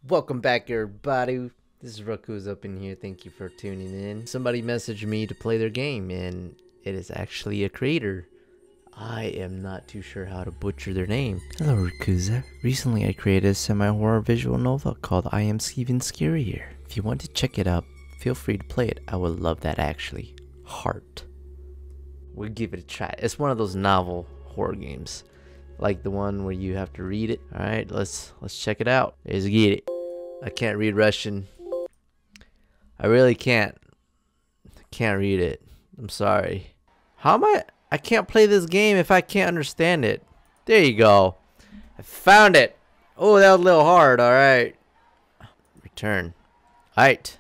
Welcome back, everybody. This is Rockuzza up in here. Thank you for tuning in. Somebody messaged me to play their game, and it is actually a creator. I am not too sure how to butcher their name. Hello, Rockuzza. Recently, I created a semi-horror visual novel called I Am Even Scarier. If you want to check it out, feel free to play it. I would love that, actually. Heart. We'll give it a try. It's one of those novel horror games, like the one where you have to read it. All right, let's check it out. Let's get it. I can't read Russian. I really can't. I can't read it. I'm sorry. How am I can't play this game if I can't understand it. There you go. I found it. Oh, that was a little hard. All right. Return. All right.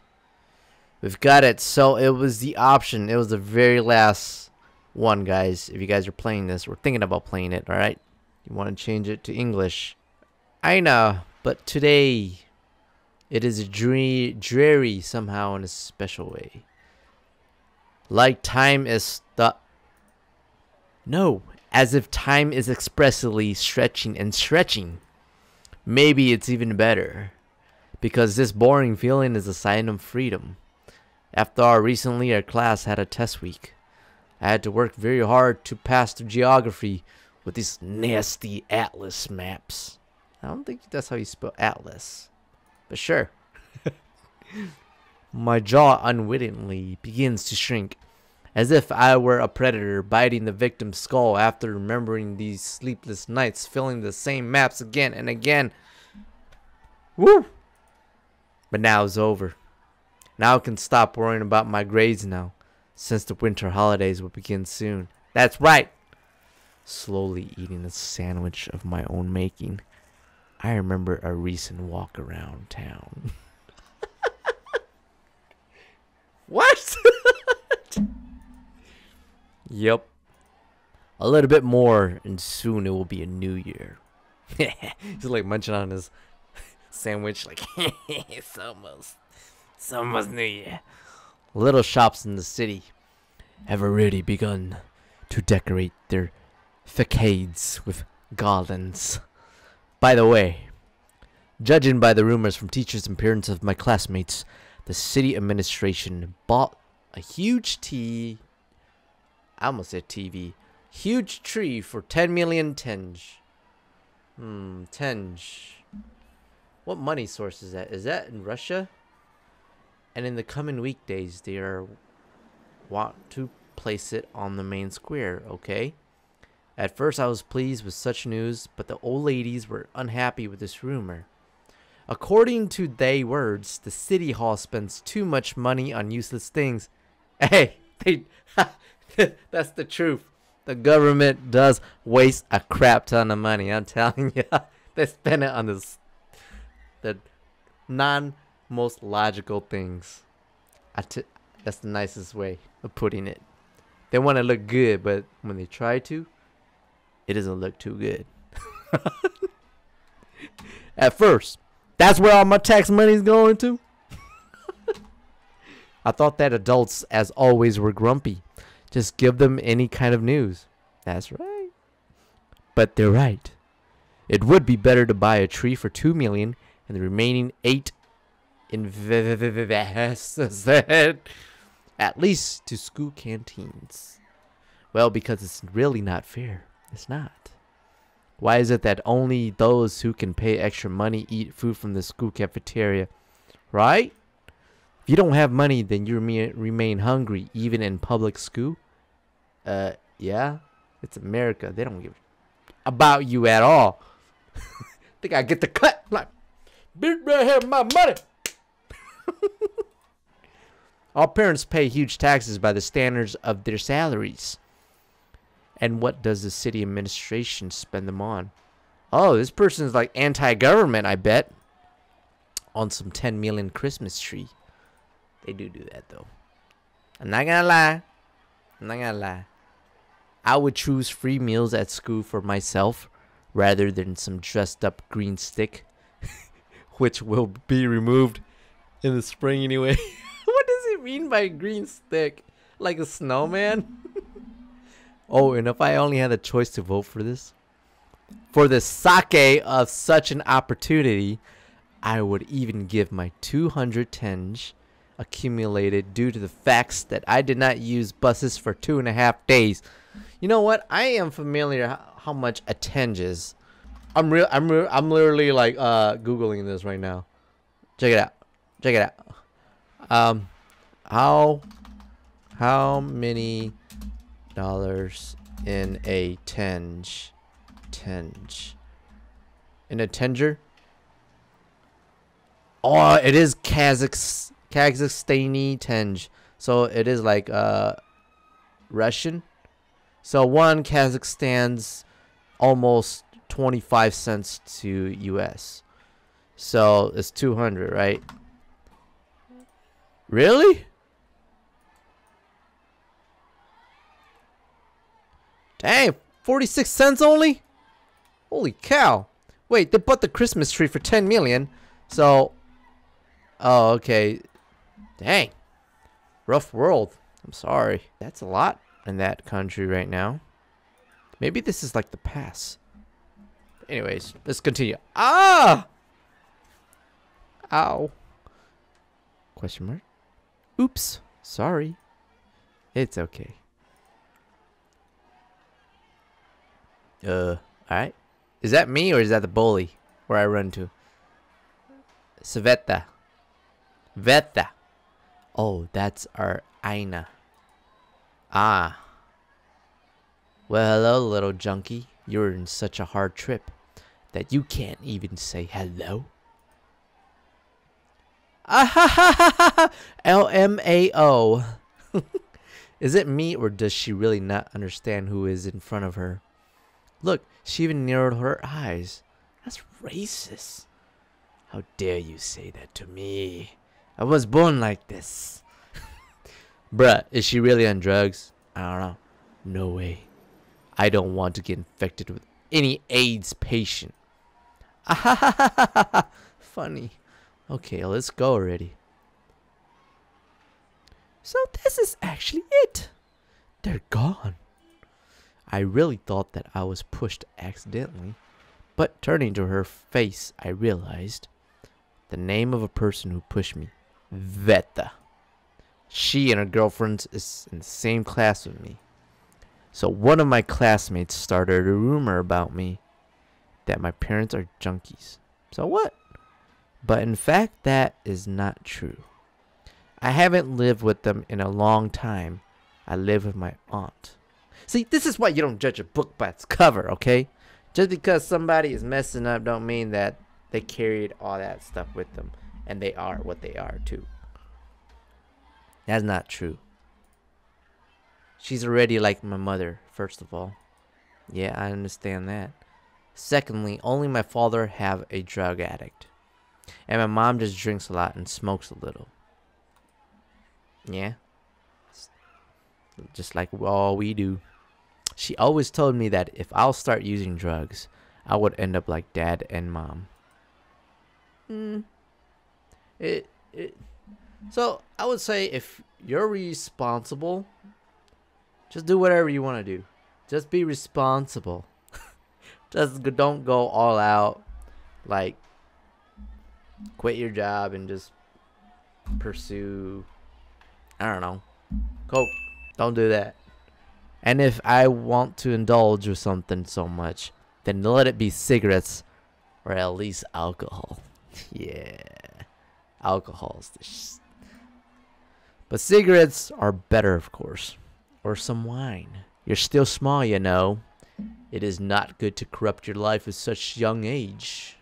We've got it. So it was the option. It was the very last one, guys. If you guys are playing this, we're thinking about playing it. All right. You want to change it to English. Aina. But today, it is dreary somehow in a special way. Like time is No, as if time is expressly stretching and stretching. Maybe it's even better, because this boring feeling is a sign of freedom. After all, recently our class had a test week. I had to work very hard to pass the geography with these nasty atlas maps. I don't think that's how you spell atlas, but sure. My jaw unwittingly begins to shrink, as if I were a predator biting the victim's skull after remembering these sleepless nights, filling the same maps again and again. Woo! But now it's over. Now I can stop worrying about my grades now, since the winter holidays will begin soon. That's right! Slowly eating a sandwich of my own making, I remember a recent walk around town. What? Yep. A little bit more, and soon it will be a new year. He's like munching on his sandwich, like, it's almost New Year. Little shops in the city have already begun to decorate their facades with garlands. By the way, judging by the rumors from teachers and parents of my classmates, the city administration bought a huge TV. Huge tree for 10 million tenj. Tenj. What money source is that? Is that in Russia? And in the coming weekdays, they want to place it on the main square, okay? At first, I was pleased with such news, but the old ladies were unhappy with this rumor. According to their words, the city hall spends too much money on useless things. Hey, that's the truth. The government does waste a crap ton of money. I'm telling you, they spend it on the non-most logical things. That's the nicest way of putting it. They want to look good, but when they try to, it doesn't look too good. At first, that's where all my tax money's going to. I thought that adults, as always, were grumpy. Just give them any kind of news. That's right. But they're right. It would be better to buy a tree for 2 million and the remaining 8 invested at least to school canteens. Well, because it's really not fair. It's not. Why is it that only those who can pay extra money eat food from the school cafeteria? Right? If you don't have money, then you remain hungry even in public school. Yeah. It's America. They don't give about you at all. Think I get the cut. Like, bitch, right here, my money. All parents pay huge taxes by the standards of their salaries. And what does the city administration spend them on? Oh, this person's like anti-government, I bet. On some 10 million Christmas tree. They do that, though. I'm not gonna lie. I would choose free meals at school for myself rather than some dressed up green stick, which will be removed in the spring anyway. What does he mean by green stick? Like a snowman? Oh, and if I only had the choice to vote for this, for the sake of such an opportunity, I would even give my 200 tenge accumulated due to the facts that I did not use buses for 2.5 days. You know what? I am familiar how much a tenge is. I'm literally like googling this right now. Check it out. Check it out. How many dollars in a tenge? In a tenger? Oh, it is Kazakhstani tenge. So it is like Russian. So one Kazakhstan's almost 25 cents to US. So it's 200, right? Really? Dang, 46 cents only? Holy cow. Wait, they bought the Christmas tree for 10 million. So, oh, okay. Dang. Rough world. I'm sorry. That's a lot in that country right now. Maybe this is like the past. Anyways, let's continue. Ah! Ow. Question mark? Oops. Sorry. It's okay. Alright. Is that me or is that the bully where I run to? Sveta. Veta. Oh, that's our Aina. Ah. Well, hello, little junkie. You're in such a hard trip that you can't even say hello. Ah, LMAO. Is it me or does she really not understand who is in front of her? Look, she even narrowed her eyes. That's racist. How dare you say that to me? I was born like this. Bruh, is she really on drugs? I don't know. No way. I don't want to get infected with any AIDS patient. Funny. Okay, let's go already. So this is actually it. They're gone. I really thought that I was pushed accidentally, but turning to her face, I realized the name of a person who pushed me. Veta. She and her girlfriend is in the same class with me. So one of my classmates started a rumor about me that my parents are junkies. So what? But in fact, that is not true. I haven't lived with them in a long time. I live with my aunt. See, this is why you don't judge a book by its cover, okay? Just because somebody is messing up don't mean that they carried all that stuff with them. And they are what they are, too. That's not true. She's already like my mother, first of all. Yeah, I understand that. Secondly, only my father have a drug addict. And my mom just drinks a lot and smokes a little. Yeah. Just like all we do. She always told me that if I'll start using drugs, I would end up like dad and mom. So I would say if you're responsible, just do whatever you want to do. Just be responsible. Just don't go all out. Like, quit your job and just pursue, I don't know, coke. Don't do that. And if I want to indulge with something so much, then let it be cigarettes or at least alcohol. Yeah. Alcohol's the but cigarettes are better, of course. Or some wine. You're still small, you know. It is not good to corrupt your life at such young age.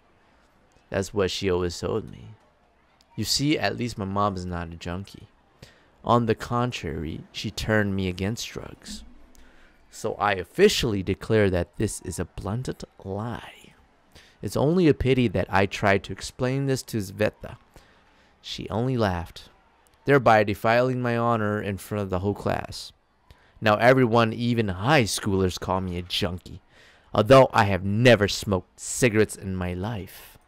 That's what she always told me. You see, at least my mom is not a junkie. On the contrary, she turned me against drugs. So I officially declare that this is a blatant lie. It's only a pity that I tried to explain this to Sveta. She only laughed, thereby defiling my honor in front of the whole class. Now everyone, even high schoolers, call me a junkie, although I have never smoked cigarettes in my life.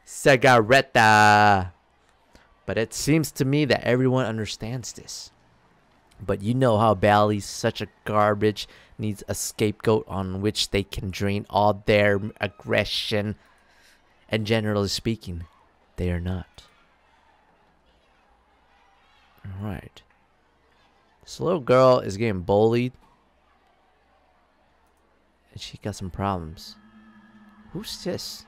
Cigaretta! But it seems to me that everyone understands this. But you know how badly such a garbage needs a scapegoat on which they can drain all their aggression. And generally speaking, they are not. Alright. This little girl is getting bullied. And she got some problems. Who's this?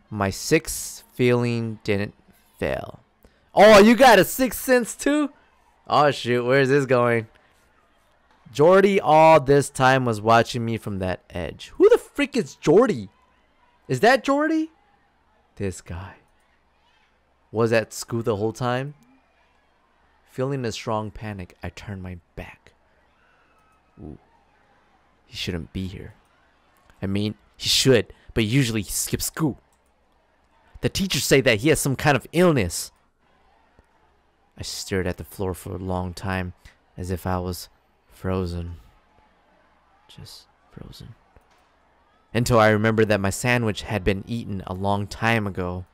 My sixth feeling didn't fail. Oh, you got a sixth sense too? Oh shoot, where's this going? Gordey all this time was watching me from that edge. Who the frick is Gordey? Is that Gordey? This guy. Was at school the whole time? Feeling a strong panic, I turned my back. Ooh. He shouldn't be here. I mean, he should, but usually he skips school. The teachers say that he has some kind of illness. I stared at the floor for a long time, as if I was frozen. Just frozen. Until I remembered that my sandwich had been eaten a long time ago.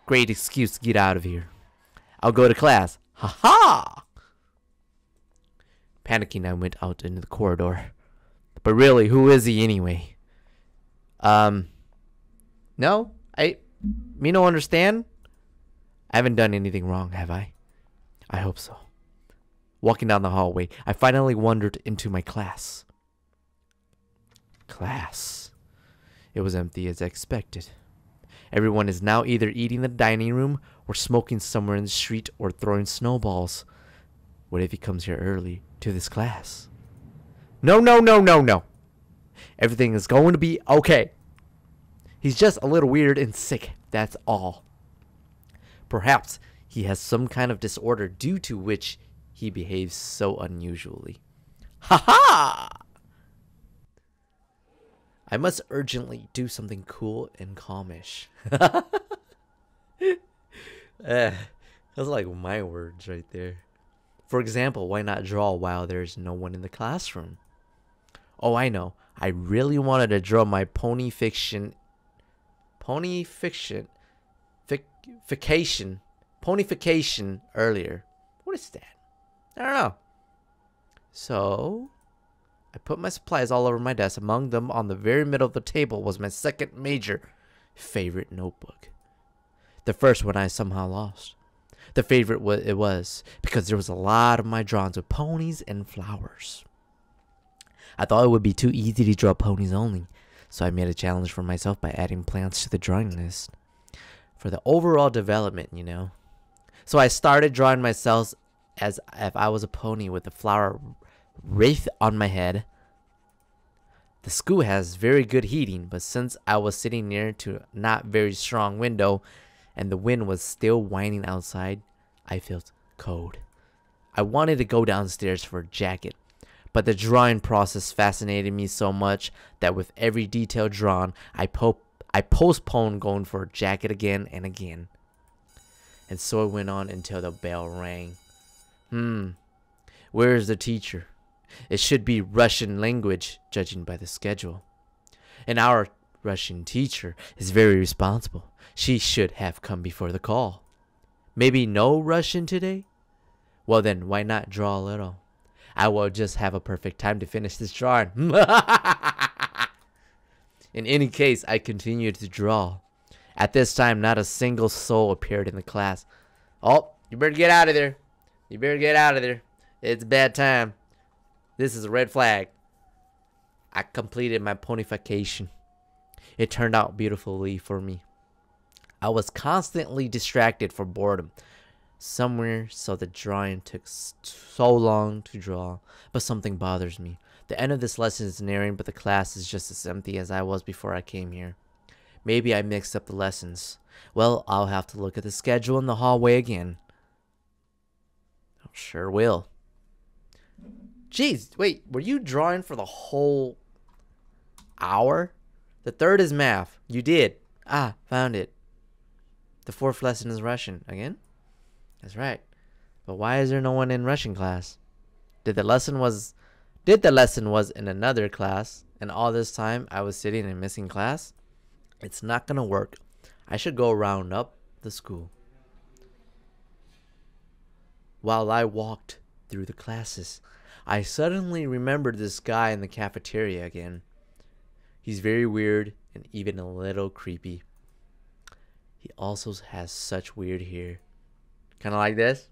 Great excuse to get out of here. I'll go to class. Ha ha! Panicking, I went out into the corridor. But really, who is he anyway? No? Me no understand? I haven't done anything wrong, have I? I hope so. Walking down the hallway, I finally wandered into my class. Class. It was empty as expected. Everyone is now either eating in the dining room or smoking somewhere in the street or throwing snowballs. What if he comes here early to this class? No, no, no, no, no. Everything is going to be okay. He's just a little weird and sick, that's all. Perhaps he has some kind of disorder due to which he behaves so unusually. Ha ha! I must urgently do something cool and calmish. That's like my words right there. For example, why not draw while there's no one in the classroom? Oh, I know. I really wanted to draw my ponification earlier. What is that? I don't know. So, I put my supplies all over my desk. Among them, on the very middle of the table, was my second major favorite notebook. The first one I somehow lost. The favorite it was because there was a lot of my drawings with ponies and flowers. I thought it would be too easy to draw ponies only, so I made a challenge for myself by adding plants to the drawing list. For the overall development, you know. So I started drawing myself as if I was a pony with a flower wreath on my head. The school has very good heating, but since I was sitting near to a not very strong window and the wind was still whining outside, I felt cold. I wanted to go downstairs for a jacket, but the drawing process fascinated me so much that with every detail drawn, I postponed going for a jacket again and again. And so it went on until the bell rang. Where is the teacher? It should be Russian language, judging by the schedule. And our Russian teacher is very responsible. She should have come before the call. Maybe no Russian today? Well then, why not draw a little? I will just have a perfect time to finish this drawing. In any case, I continued to draw. At this time, not a single soul appeared in the class. Oh, you better get out of there. You better get out of there. It's bad time. This is a red flag. I completed my ponification. It turned out beautifully for me. I was constantly distracted for boredom. Somewhere, so the drawing took so long to draw. But something bothers me. The end of this lesson is nearing, but the class is just as empty as I was before I came here. Maybe I mixed up the lessons. Well, I'll have to look at the schedule in the hallway again. I sure will. Jeez, wait, were you drawing for the whole hour? The third is math. You did. Ah, found it. The fourth lesson is Russian. Again? That's right. But why is there no one in Russian class? Did the lesson was in another class, and all this time I was sitting in missing class? It's not gonna work. I should go round up the school. While I walked through the classes, I suddenly remembered this guy in the cafeteria again. He's very weird and even a little creepy. also has such weird hair. Kind of like this.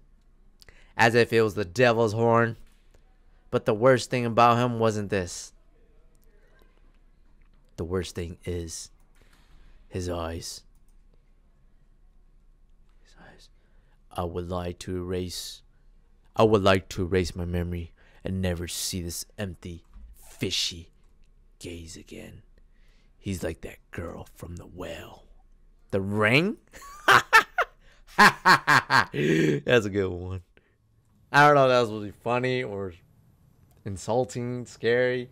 As if it was the devil's horn. But the worst thing about him wasn't this. The worst thing is his eyes. His eyes. I would like to erase my memory and never see this empty, fishy gaze again. He's like that girl from The Well. The Ring? That's a good one. I don't know if that was really funny or insulting, scary.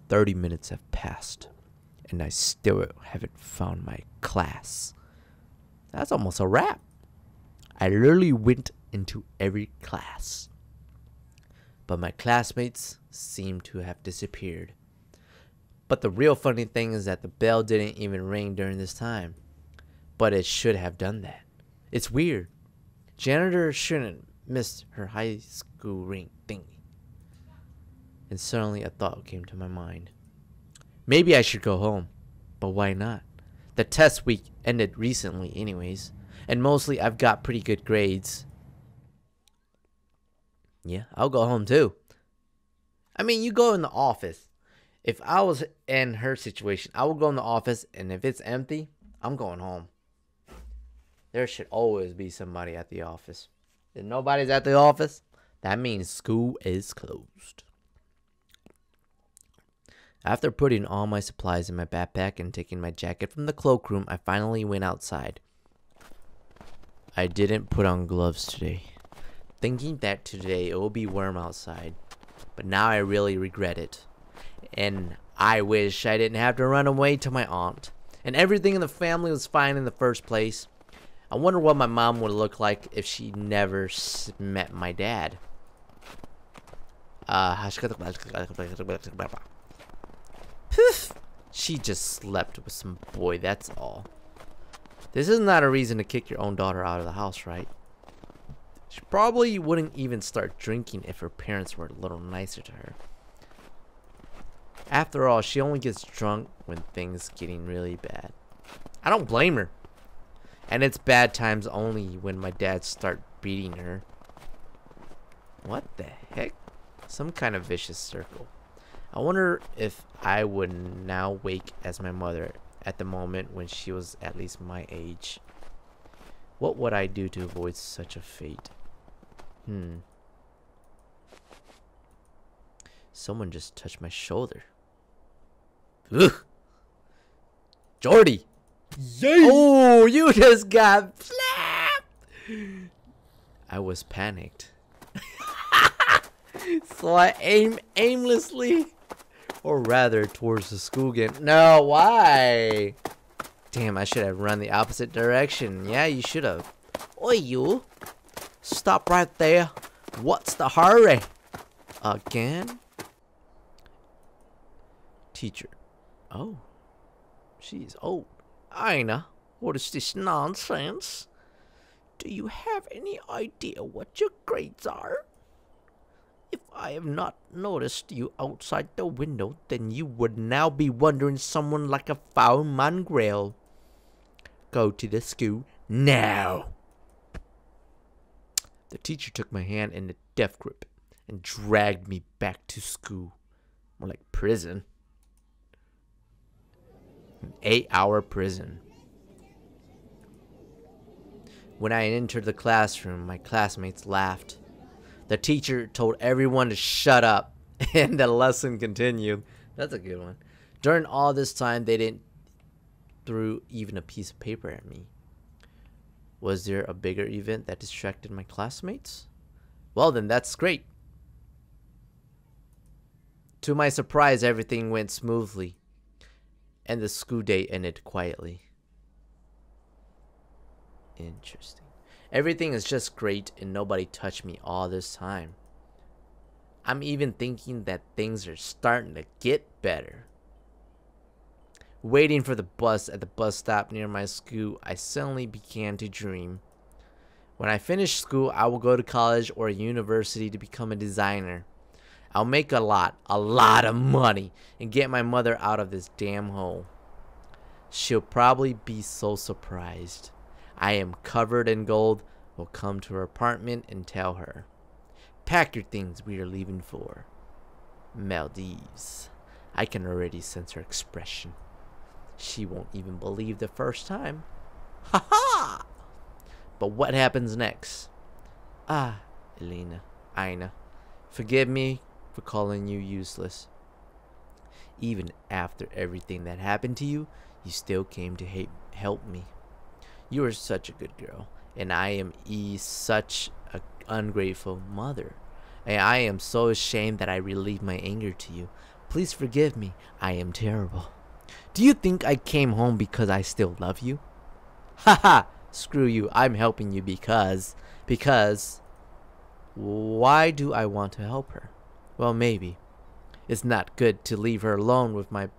30 minutes have passed, and I still haven't found my class. That's almost a wrap. I literally went into every class, but my classmates seem to have disappeared. But the real funny thing is that the bell didn't even ring during this time, but it should have done that. It's weird. Janitor shouldn't miss her high school ring thingy. And suddenly a thought came to my mind. Maybe I should go home, but why not? The test week ended recently anyways, and mostly I've got pretty good grades. Yeah, I'll go home too. I mean, you go in the office. If I was in her situation, I would go in the office, and if it's empty, I'm going home. There should always be somebody at the office. If nobody's at the office, that means school is closed. After putting all my supplies in my backpack and taking my jacket from the cloakroom, I finally went outside. I didn't put on gloves today, thinking that today it will be warm outside, but now I really regret it. And I wish I didn't have to run away to my aunt. And everything in the family was fine in the first place. I wonder what my mom would look like if she never met my dad. She just slept with some boy, that's all. This is not a reason to kick your own daughter out of the house, right? She probably wouldn't even start drinking if her parents were a little nicer to her. After all, she only gets drunk when things getting really bad. I don't blame her. And it's bad times only when my dad start beating her. What the heck? Some kind of vicious circle. I wonder if I would now wake as my mother at the moment when she was at least my age. What would I do to avoid such a fate? Someone just touched my shoulder. Ugh! Gordey! Yay! Oh, you just got slapped! I was panicked. So I aim aimlessly, or rather towards the school gate. No, why? Damn, I should have run the opposite direction. Yeah, you should have. Oi, you! Stop right there. What's the hurry? Again? Teacher. Oh. She's old. Aina, what is this nonsense? Do you have any idea what your grades are? If I have not noticed you outside the window, then you would now be wondering someone like a foul mongrel. Go to the school now. The teacher took my hand in a death grip and dragged me back to school. More like prison. An 8-hour prison. When I entered the classroom, my classmates laughed. The teacher told everyone to shut up, and the lesson continued. That's a good one. During all this time, they didn't throw even a piece of paper at me. Was there a bigger event that distracted my classmates? Well, then that's great. To my surprise, everything went smoothly, and the school day ended quietly. Interesting. Everything is just great and nobody touched me all this time. I'm even thinking that things are starting to get better. Waiting for the bus at the bus stop near my school, I suddenly began to dream. When I finish school, I will go to college or a university to become a designer. I'll make a lot of money and get my mother out of this damn hole. She'll probably be so surprised. I am covered in gold, will come to her apartment and tell her, "Pack your things, we are leaving for Maldives." I can already sense her expression. She won't even believe the first time. Ha ha! But what happens next? Ah, Elena, Aina, forgive me for calling you useless. Even after everything that happened to you, you still came to help me. You are such a good girl, and I am such an ungrateful mother. And I am so ashamed that I relieved my anger to you. Please forgive me. I am terrible. Do you think I came home because I still love you? Haha! Screw you. I'm helping you because... Why do I want to help her? Well, maybe. It's not good to leave her alone with my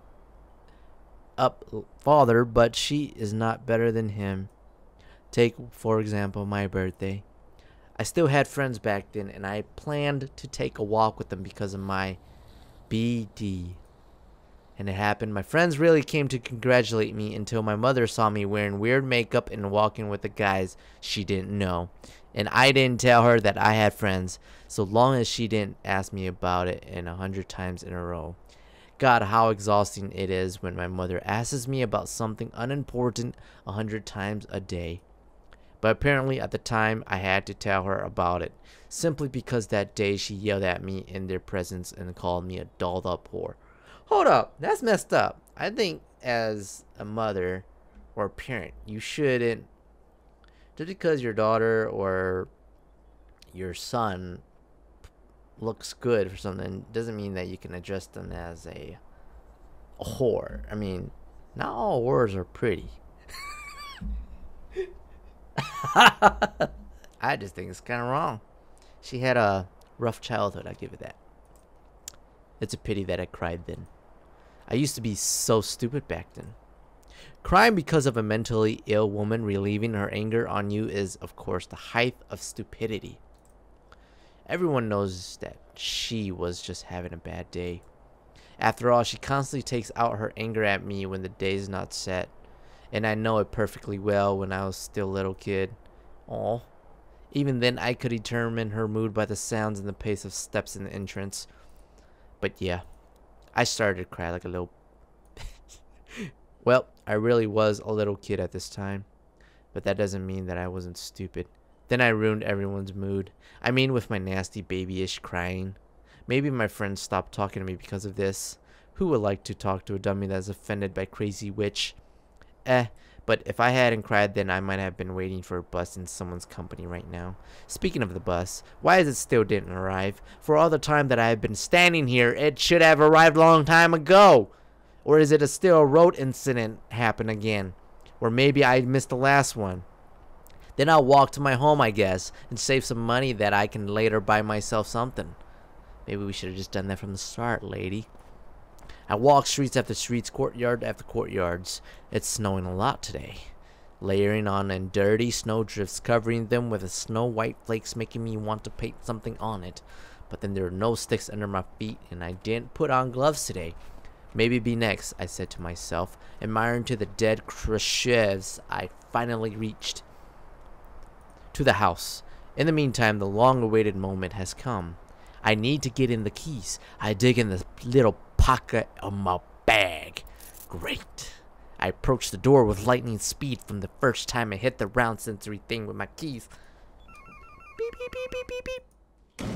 father, but she is not better than him. Take, for example, my birthday. I still had friends back then, and I planned to take a walk with them because of my BD. And it happened. My friends really came to congratulate me until my mother saw me wearing weird makeup and walking with the guys she didn't know. And I didn't tell her that I had friends, so long as she didn't ask me about it 100 times in a row. God, how exhausting it is when my mother asks me about something unimportant 100 times a day. But apparently at the time I had to tell her about it, simply because that day she yelled at me in their presence and called me a dolled up whore. Hold up, that's messed up. I think as a mother or a parent, you shouldn't, just because your daughter or your son looks good for something, doesn't mean that you can address them as a whore. I mean, not all whores are pretty. I just think it's kind of wrong. She had a rough childhood, I give it that. It's a pity that I cried then. I used to be so stupid back then. Crying because of a mentally ill woman relieving her anger on you is, of course, the height of stupidity. Everyone knows that she was just having a bad day. After all, she constantly takes out her anger at me when the day's not set. And I know it perfectly well when I was still a little kid. Aw. Even then, I could determine her mood by the sounds and the pace of steps in the entrance. But yeah, I started to cry like a little... Well, I really was a little kid at this time. But that doesn't mean that I wasn't stupid. Then I ruined everyone's mood. I mean, with my nasty babyish crying. Maybe my friends stopped talking to me because of this. Who would like to talk to a dummy that's offended by crazy witch? But if I hadn't cried then, I might have been waiting for a bus in someone's company right now. Speaking of the bus, why is it still didn't arrive? For all the time that I have been standing here, it should have arrived a long time ago. Or is it still a road incident happen again? Or maybe I missed the last one. Then I'll walk to my home, I guess, and save some money that I can later buy myself something. Maybe we should have just done that from the start, lady. I walk streets after streets, courtyard after courtyards. It's snowing a lot today. Layering on and dirty snow drifts, covering them with a snow white flakes, making me want to paint something on it. But then there are no sticks under my feet, and I didn't put on gloves today. Maybe be next, I said to myself, admiring to the dead khrushchevs I finally reached. To the house. In the meantime, the long-awaited moment has come. I need to get in the keys. I dig in the little pocket of my bag. Great. I approached the door with lightning speed from the first time I hit the round sensory thing with my keys. Beep, beep, beep, beep, beep, beep.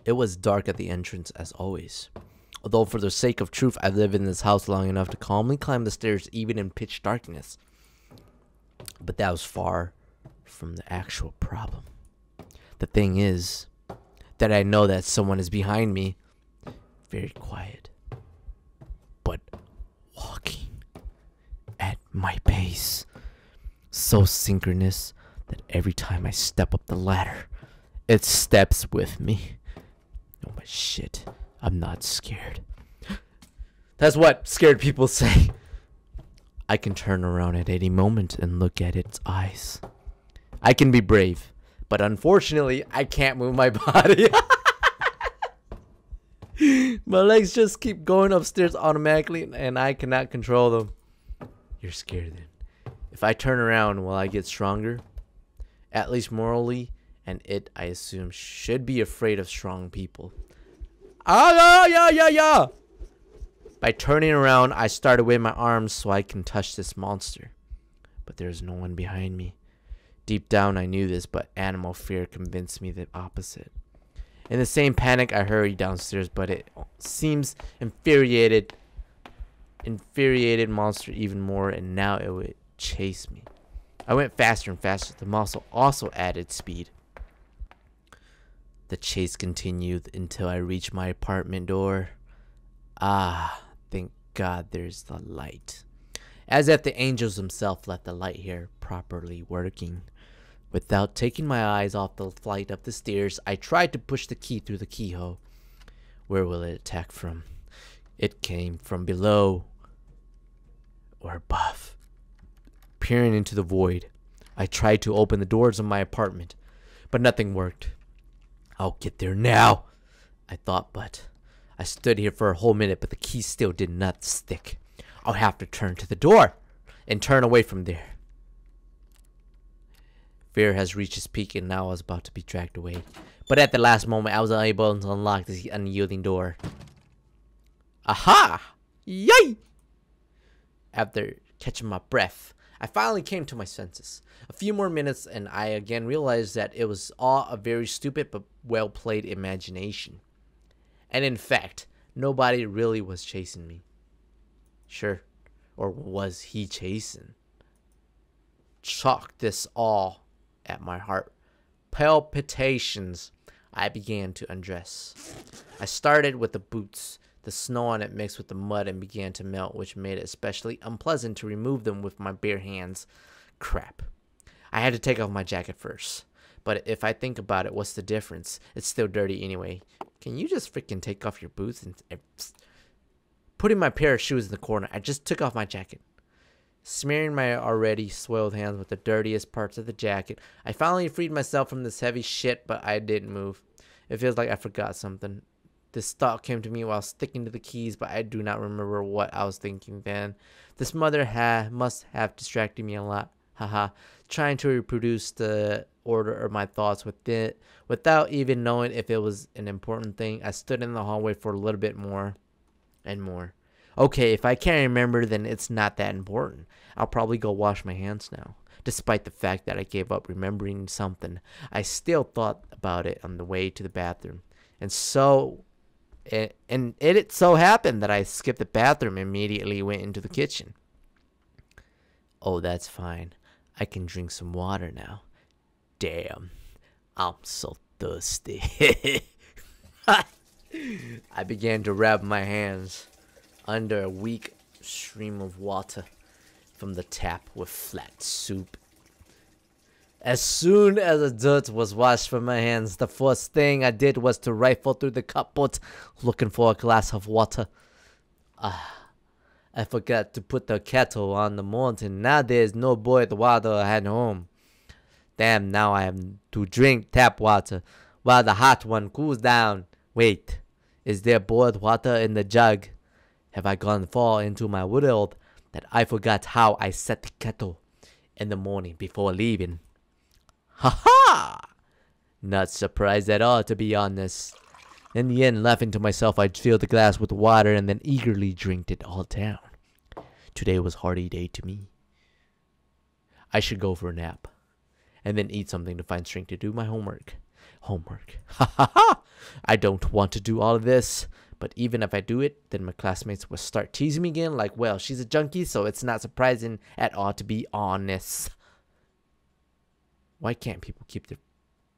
It was dark at the entrance as always. Although for the sake of truth, I live in this house long enough to calmly climb the stairs even in pitch darkness. But that was far from the actual problem. The thing is that I know that someone is behind me, very quiet, but walking at my pace, so synchronous that every time I step up the ladder, it steps with me. Oh my shit, I'm not scared. That's what scared people say. I can turn around at any moment and look at its eyes. I can be brave, but unfortunately, I can't move my body. My legs just keep going upstairs automatically, and I cannot control them. You're scared then. If I turn around, will I get stronger? At least morally, and it, I assume, should be afraid of strong people. Ah, yeah. By turning around, I started with my arms so I can touch this monster. But there's no one behind me. Deep down, I knew this, but animal fear convinced me the opposite. In the same panic, I hurried downstairs, but it seems infuriated monster even more, and now it would chase me. I went faster and faster. The muscle also added speed. The chase continued until I reached my apartment door. Ah, thank God there's the light. As if the angels themselves left the light here properly working. Without taking my eyes off the flight of the stairs, I tried to push the key through the keyhole. Where will it attack from? It came from below or above. Peering into the void, I tried to open the doors of my apartment, but nothing worked. I'll get there now, I thought, but I stood here for a whole minute, but the key still did not stick. I'll have to turn to the door and turn away from there. Fear has reached its peak, and now I was about to be dragged away. But at the last moment, I was unable to unlock the unyielding door. Aha! Yay! After catching my breath, I finally came to my senses. A few more minutes, and I again realized that it was all a very stupid but well-played imagination. And in fact, nobody really was chasing me. Sure. Or was he chasing? Chalk this all at my heart. Palpitations. I began to undress. I started with the boots. The snow on it mixed with the mud and began to melt, which made it especially unpleasant to remove them with my bare hands. Crap. I had to take off my jacket first. But if I think about it, what's the difference? It's still dirty anyway. Can you just freaking take off your boots? And putting my pair of shoes in the corner, I just took off my jacket. Smearing my already soiled hands with the dirtiest parts of the jacket, I finally freed myself from this heavy shit, but I didn't move. It feels like I forgot something. This thought came to me while sticking to the keys, but I do not remember what I was thinking then. This mother must have distracted me a lot. Haha. Trying to reproduce the order of my thoughts without even knowing if it was an important thing. I stood in the hallway for a little bit more and more. Okay, if I can't remember, then it's not that important. I'll probably go wash my hands now. Despite the fact that I gave up remembering something, I still thought about it on the way to the bathroom. And it so happened that I skipped the bathroom and immediately went into the kitchen. Oh, that's fine. I can drink some water now. Damn, I'm so thirsty. I began to rub my hands under a weak stream of water from the tap with flat soup. As soon as the dirt was washed from my hands, the first thing I did was to rifle through the cupboard looking for a glass of water. I forgot to put the kettle on the mountain. Now there's no boiled water at home. Damn, now I have to drink tap water while the hot one cools down. Wait, is there boiled water in the jug? Have I gone far into my world that I forgot how I set the kettle in the morning before leaving? Ha ha! Not surprised at all, to be honest. In the end, laughing to myself, I filled the glass with water and then eagerly drank it all down. Today was a hearty day to me. I should go for a nap and then eat something to find strength to do my homework. Ha ha ha! I don't want to do all of this. But even if I do it, then my classmates will start teasing me again like, well, she's a junkie, so it's not surprising at all, to be honest. Why can't people keep their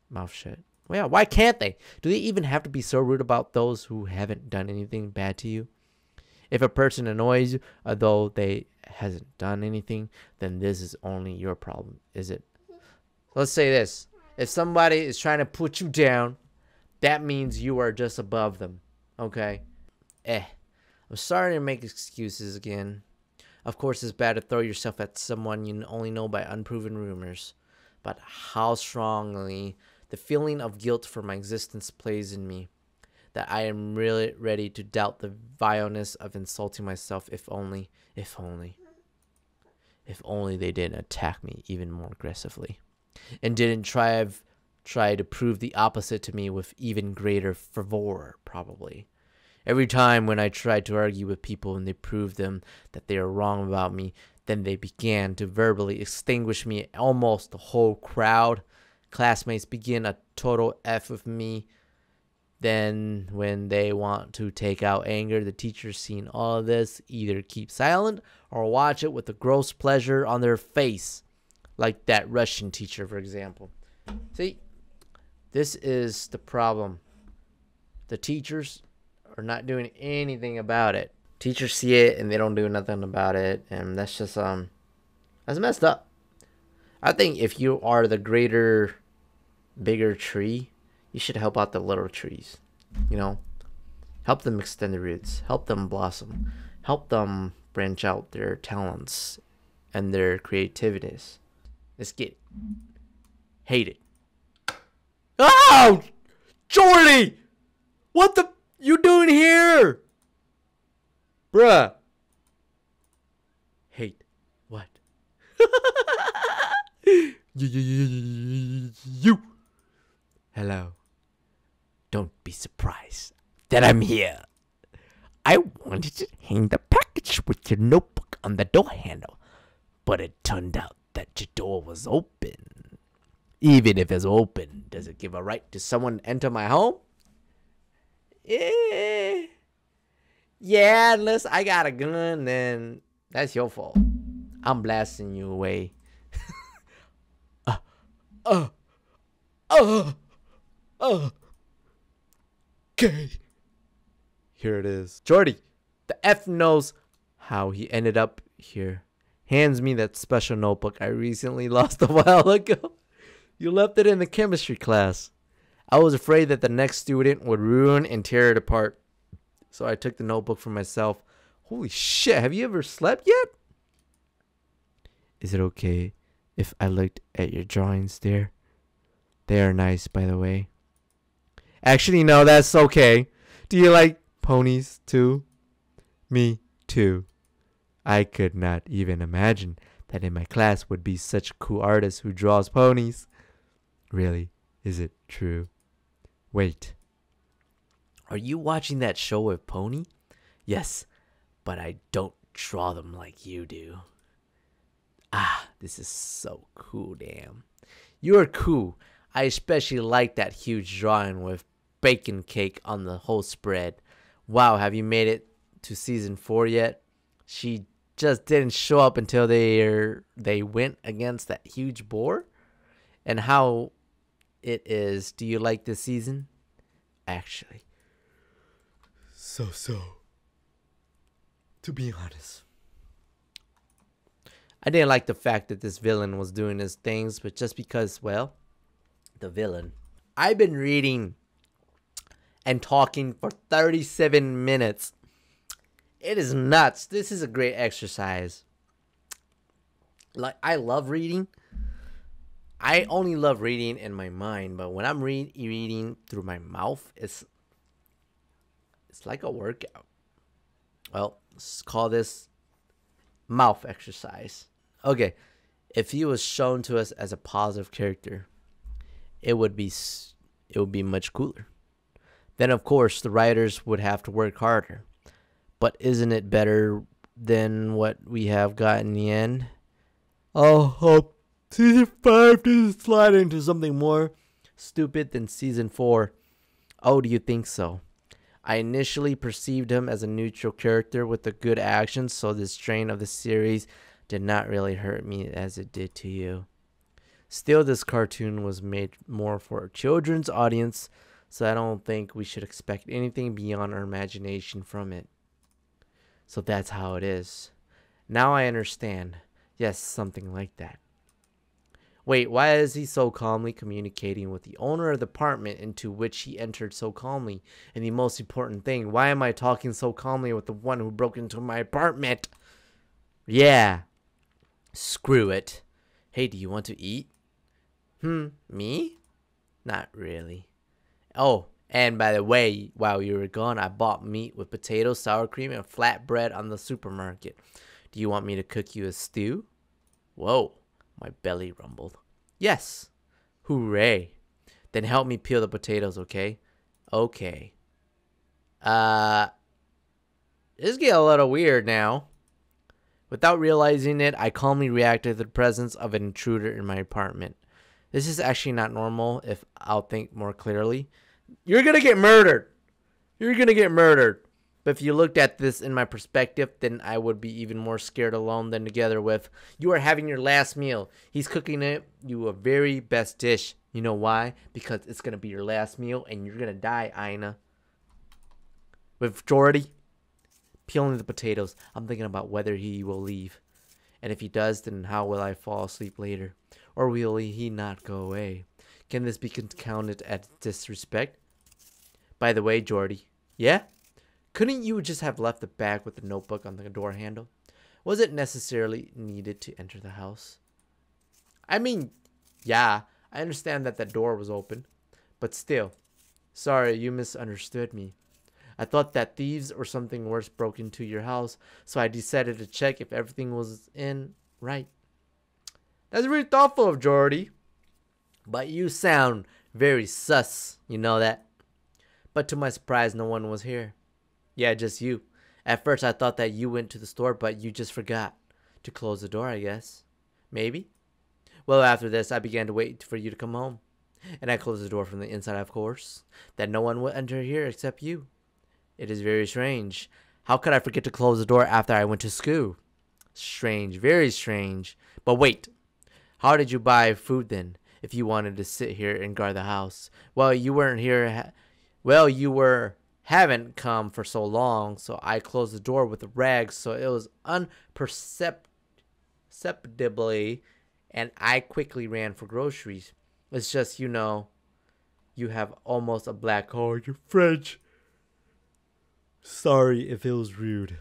mouth shut? Well, yeah, why can't they? Do they even have to be so rude about those who haven't done anything bad to you? If a person annoys you, although they hasn't done anything, then this is only your problem, is it? Let's say this. If somebody is trying to put you down, that means you are just above them. Okay. I'm starting to make excuses again. Of course, it's bad to throw yourself at someone you only know by unproven rumors. But how strongly the feeling of guilt for my existence plays in me, that I am really ready to doubt the vileness of insulting myself, if only. If only they didn't attack me even more aggressively. And didn't try to prove the opposite to me with even greater fervor, probably. Every time when I tried to argue with people and they proved them that they were wrong about me, then they began to verbally extinguish me. Almost the whole crowd. Classmates begin a total F with me. Then when they want to take out anger, the teachers, seeing all of this, either keep silent or watch it with a gross pleasure on their face. Like that Russian teacher, for example. See, this is the problem. The teachers are not doing anything about it. Teachers see it and they don't do nothing about it, and that's just that's messed up. I think if you are the greater, bigger tree, you should help out the little trees. You know, help them extend their roots, help them blossom, help them branch out their talents and their creativities. Let's get it. Hate it. Oh, Gordey, what the you doing here? Bruh. Hate. What? You. Hello. Don't be surprised that I'm here. I wanted to hang the package with your notebook on the door handle, but it turned out that your door was open. Even if it's open, does it give a right to someone to enter my home? Yeah, unless I got a gun, then that's your fault. I'm blasting you away. Okay. Here it is. Gordey, the F knows how he ended up here. Hands me that special notebook I recently lost a while ago. You left it in the chemistry class. I was afraid that the next student would ruin and tear it apart. So I took the notebook for myself. Holy shit, have you ever slept yet? Is it okay if I looked at your drawings there? They are nice, by the way. Actually, no, that's okay. Do you like ponies too? Me too. I could not even imagine that in my class would be such a cool artist who draws ponies. Really, is it true? Wait. Are you watching that show with Pony? Yes, but I don't draw them like you do. Ah, this is so cool, damn. You're cool. I especially like that huge drawing with bacon cake on the whole spread. Wow, have you made it to season 4 yet? She just didn't show up until they went against that huge boar. And how it is, do you like this season? Actually, so. To be honest, I didn't like the fact that this villain was doing his things, but just because, well, the villain. I've been reading and talking for 37 minutes. It is nuts. This is a great exercise. Like, I love reading. I only love reading in my mind, but when I'm reading through my mouth, it's like a workout. Well, let's call this mouth exercise. Okay, if he was shown to us as a positive character, it would be much cooler. Then of course the writers would have to work harder. But isn't it better than what we have got in the end? Oh, hope season 5 doesn't slide into something more stupid than season 4. Oh, do you think so? I initially perceived him as a neutral character with a good actions, so the strain of the series did not really hurt me as it did to you. Still, this cartoon was made more for a children's audience, so I don't think we should expect anything beyond our imagination from it. So that's how it is. Now I understand. Yes, something like that. Wait, why is he so calmly communicating with the owner of the apartment into which he entered so calmly? And the most important thing, why am I talking so calmly with the one who broke into my apartment? Yeah. Screw it. Hey, do you want to eat? Me? Not really. Oh, and by the way, while you were gone, I bought meat with potatoes, sour cream, and flatbread on the supermarket. Do you want me to cook you a stew? Whoa, my belly rumbled. Yes. Hooray. Then help me peel the potatoes, okay? Okay. This is getting a little weird now. Without realizing it, I calmly reacted to the presence of an intruder in my apartment. This is actually not normal if I'll think more clearly. You're gonna get murdered. You're gonna get murdered. But if you looked at this in my perspective, then I would be even more scared alone than together with. You are having your last meal. He's cooking you a very best dish. You know why? Because it's gonna be your last meal and you're gonna die, Aina. With Gordey peeling the potatoes, I'm thinking about whether he will leave. And if he does, then how will I fall asleep later? Or will he not go away? Can this be counted as disrespect? By the way, Gordey. Yeah? Couldn't you just have left the bag with the notebook on the door handle? Was it necessarily needed to enter the house? I mean, yeah, I understand that the door was open. But still, sorry, you misunderstood me. I thought that thieves or something worse broke into your house, so I decided to check if everything was in right. That's really thoughtful of Gordey. But you sound very sus, you know that? But to my surprise, no one was here. Yeah, just you. At first, I thought that you went to the store, but you just forgot to close the door, I guess. Maybe? Well, after this, I began to wait for you to come home. And I closed the door from the inside, of course, that no one would enter here except you. It is very strange. How could I forget to close the door after I went to school? Strange, very strange. But wait, how did you buy food then, if you wanted to sit here and guard the house? Well, you weren't here. Haven't come for so long, so I closed the door with a rag, so it was imperceptibly, and I quickly ran for groceries. It's just, you have almost a black hole in your fridge. Sorry if it was rude.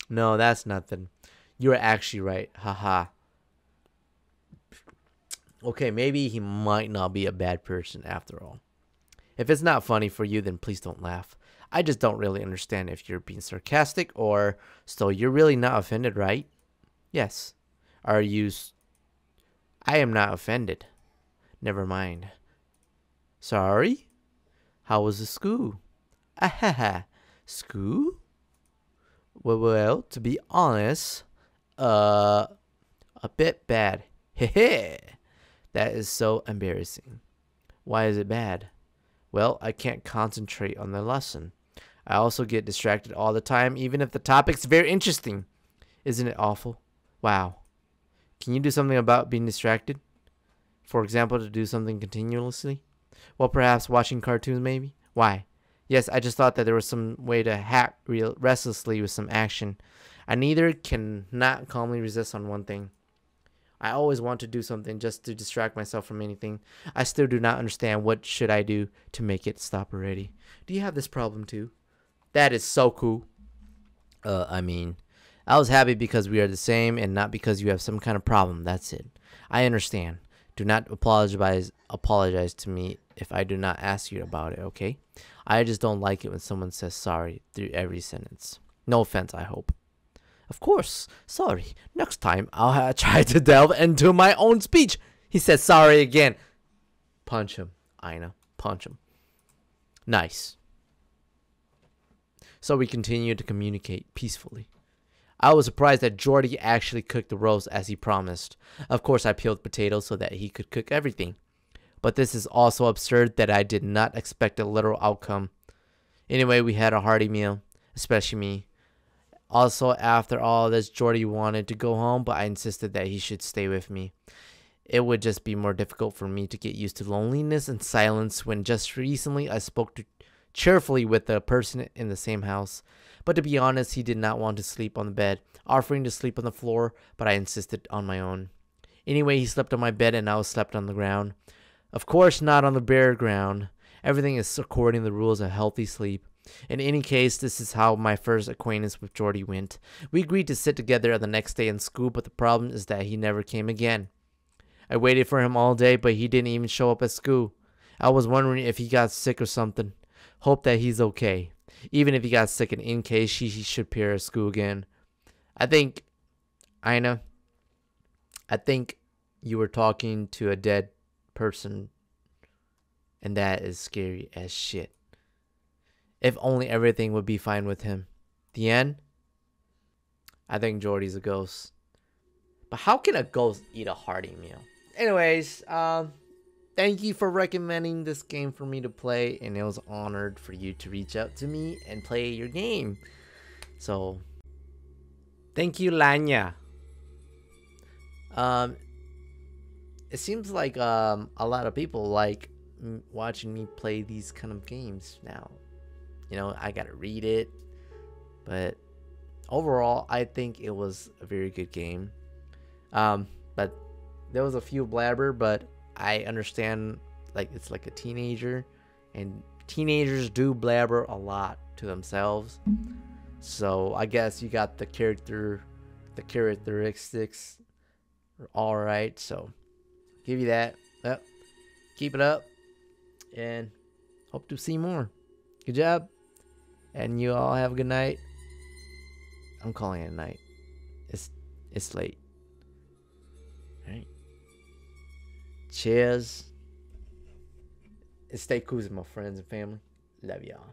No, that's nothing. You were actually right. Haha. Okay, maybe he might not be a bad person after all. If it's not funny for you, then please don't laugh. I just don't really understand if you're being sarcastic or still you're really not offended, right? Yes. Are you? I am not offended. Never mind. Sorry? How was the school? Ahaha. School? Well, to be honest, a bit bad. Hehe. That is so embarrassing. Why is it bad? Well, I can't concentrate on the lesson. I also get distracted all the time, even if the topic's very interesting. Isn't it awful? Wow. Can you do something about being distracted? For example, to do something continuously? Well, perhaps watching cartoons maybe? Why? Yes, I just thought that there was some way to hack restlessly with some action. I neither cannot calmly resist on one thing. I always want to do something just to distract myself from anything. I still do not understand what should I do to make it stop already. Do you have this problem too? That is so cool. I was happy because we are the same and not because you have some kind of problem. That's it. I understand. Do not apologize to me if I do not ask you about it, okay? I just don't like it when someone says sorry through every sentence. No offense, I hope. Of course. Sorry. Next time, I'll try to delve into my own speech. He says sorry again. Punch him, Aina. Punch him. Nice. So we continued to communicate peacefully. I was surprised that Gordey actually cooked the roast as he promised. Of course, I peeled potatoes so that he could cook everything. But this is also absurd that I did not expect a literal outcome. Anyway, we had a hearty meal, especially me. Also, after all this, Gordey wanted to go home, but I insisted that he should stay with me. It would just be more difficult for me to get used to loneliness and silence when just recently I spoke cheerfully with a person in the same house. But to be honest, he did not want to sleep on the bed, offering to sleep on the floor, but I insisted on my own. Anyway, he slept on my bed and I slept on the ground. Of course, not on the bare ground. Everything is according to the rules of healthy sleep. In any case, this is how my first acquaintance with Gordey went. We agreed to sit together the next day in school, but the problem is that he never came again. I waited for him all day, but he didn't even show up at school. I was wondering if he got sick or something. Hope that he's okay. Even if he got sick, and in case he should appear at school again. I think, Aina, I think you were talking to a dead person, and that is scary as shit. If only everything would be fine with him. The end? I think Jordy's a ghost. But how can a ghost eat a hearty meal? Anyways, thank you for recommending this game for me to play, and it was honored for you to reach out to me and play your game. So, thank you, Lanya. It seems like a lot of people like watching me play these kind of games now. You know, I gotta read it, but overall, I think it was a very good game. But there was a few blabber, but I understand, like, it's like a teenager, and teenagers do blabber a lot to themselves. So I guess you got the characteristics all right. So give you that. Yep. Keep it up, and hope to see more. Good job, and you all have a good night. I'm calling it night. It's late. All right. Cheers. And stay cool, my friends and family. Love y'all.